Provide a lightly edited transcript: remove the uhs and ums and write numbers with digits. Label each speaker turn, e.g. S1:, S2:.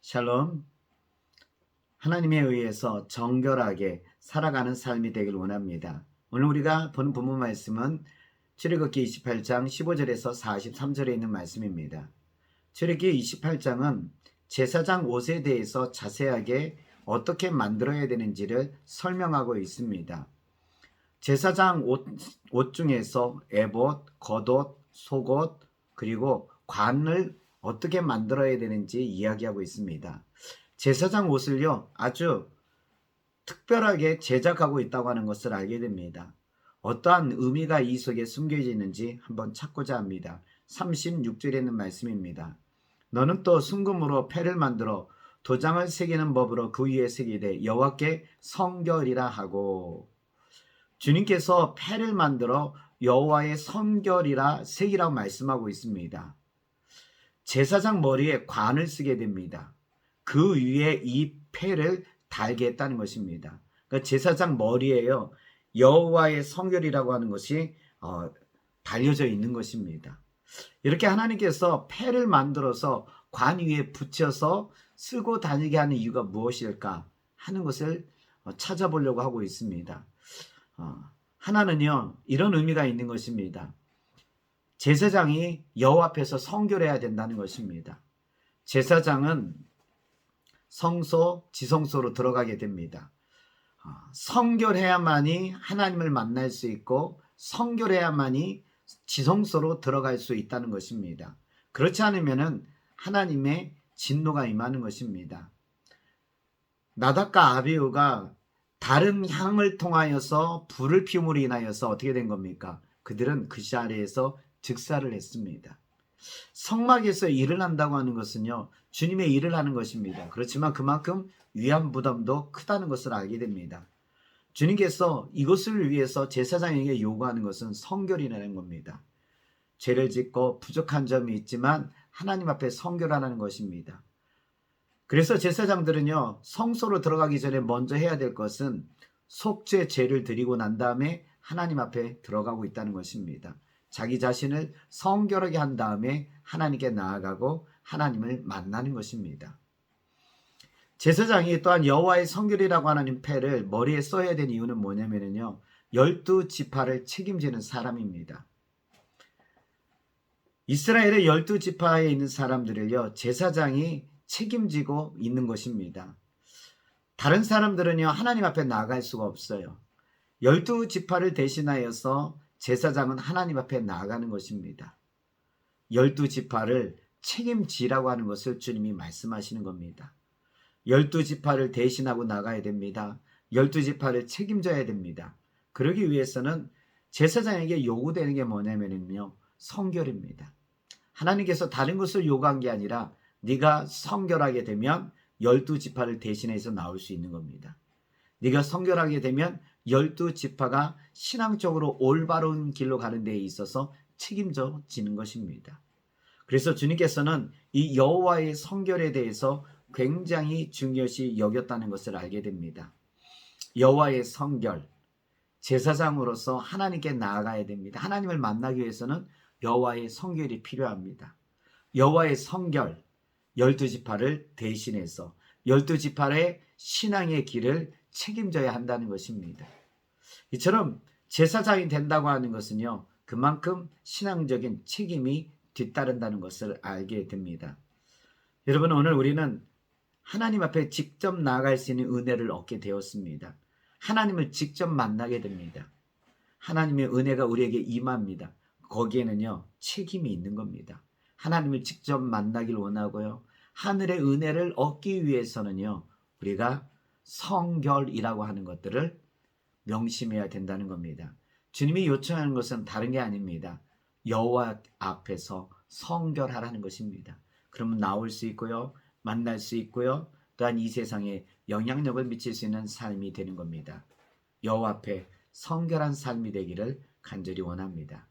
S1: 샬롬. 하나님에 의해서 정결하게 살아가는 삶이 되길 원합니다. 오늘 우리가 본 본문 말씀은 출애굽기 28장 15절에서 43절에 있는 말씀입니다. 출애굽기 28장은 제사장 옷에 대해서 자세하게 어떻게 만들어야 되는지를 설명하고 있습니다. 제사장 옷 중에서 에봇, 겉옷, 속옷, 그리고 관을 어떻게 만들어야 되는지 이야기하고 있습니다. 제사장 옷을요, 아주 특별하게 제작하고 있다고 하는 것을 알게 됩니다. 어떠한 의미가 이 속에 숨겨져 있는지 한번 찾고자 합니다. 36절에 있는 말씀입니다. 너는 또 순금으로 패를 만들어 도장을 새기는 법으로 그 위에 새기되 여호와께 성결이라 하고, 주님께서 패를 만들어 여호와의 성결이라 새기라고 말씀하고 있습니다. 제사장 머리에 관을 쓰게 됩니다. 그 위에 이 패를 달게 했다는 것입니다. 그러니까 제사장 머리에요, 여호와의 성결이라고 하는 것이 달려져 있는 것입니다. 이렇게 하나님께서 패를 만들어서 관 위에 붙여서 쓰고 다니게 하는 이유가 무엇일까 하는 것을 찾아보려고 하고 있습니다. 하나는요, 이런 의미가 있는 것입니다. 제사장이 여호와 앞에서 성결해야 된다는 것입니다. 제사장은 성소, 지성소로 들어가게 됩니다. 성결해야만이 하나님을 만날 수 있고 성결해야만이 지성소로 들어갈 수 있다는 것입니다. 그렇지 않으면 하나님의 진노가 임하는 것입니다. 나답과 아비후가 다른 향을 통하여서 불을 피움으로 인하여서 어떻게 된 겁니까? 그들은 그 자리에서 즉사를 했습니다. 성막에서 일을 한다고 하는 것은요, 주님의 일을 하는 것입니다. 그렇지만 그만큼 위험 부담도 크다는 것을 알게 됩니다. 주님께서 이것을 위해서 제사장에게 요구하는 것은 성결이라는 겁니다. 죄를 짓고 부족한 점이 있지만 하나님 앞에 성결하라는 것입니다. 그래서 제사장들은요, 성소로 들어가기 전에 먼저 해야 될 것은 속죄 죄를 드리고 난 다음에 하나님 앞에 들어가고 있다는 것입니다. 자기 자신을 성결하게 한 다음에 하나님께 나아가고 하나님을 만나는 것입니다. 제사장이 또한 여호와의 성결이라고 하는 패를 머리에 써야 되는 이유는 뭐냐면요, 12지파를 책임지는 사람입니다. 이스라엘의 12지파에 있는 사람들을요, 제사장이 책임지고 있는 것입니다. 다른 사람들은요, 하나님 앞에 나아갈 수가 없어요. 12지파를 대신하여서 제사장은 하나님 앞에 나아가는 것입니다. 12지파를 책임지라고 하는 것을 주님이 말씀하시는 겁니다. 12지파를 대신하고 나가야 됩니다. 12지파를 책임져야 됩니다. 그러기 위해서는 제사장에게 요구되는 게 뭐냐면요, 성결입니다. 하나님께서 다른 것을 요구한 게 아니라 네가 성결하게 되면 12지파를 대신해서 나올 수 있는 겁니다. 네가 성결하게 되면 12지파가 신앙적으로 올바른 길로 가는 데에 있어서 책임져지는 것입니다. 그래서 주님께서는 이 여호와의 성결에 대해서 굉장히 중요시 여겼다는 것을 알게 됩니다. 여호와의 성결, 제사장으로서 하나님께 나아가야 됩니다. 하나님을 만나기 위해서는 여호와의 성결이 필요합니다. 여호와의 성결, 12지파를 대신해서 12지파의 신앙의 길을 책임져야 한다는 것입니다. 이처럼 제사장이 된다고 하는 것은요, 그만큼 신앙적인 책임이 뒤따른다는 것을 알게 됩니다. 여러분, 오늘 우리는 하나님 앞에 직접 나아갈 수 있는 은혜를 얻게 되었습니다. 하나님을 직접 만나게 됩니다. 하나님의 은혜가 우리에게 임합니다. 거기에는요, 책임이 있는 겁니다. 하나님을 직접 만나길 원하고요, 하늘의 은혜를 얻기 위해서는요, 우리가 성결이라고 하는 것들을 명심해야 된다는 겁니다. 주님이 요청하는 것은 다른 게 아닙니다. 여호와 앞에서 성결하라는 것입니다. 그러면 나올 수 있고요, 만날 수 있고요, 또한 이 세상에 영향력을 미칠 수 있는 삶이 되는 겁니다. 여호와 앞에 성결한 삶이 되기를 간절히 원합니다.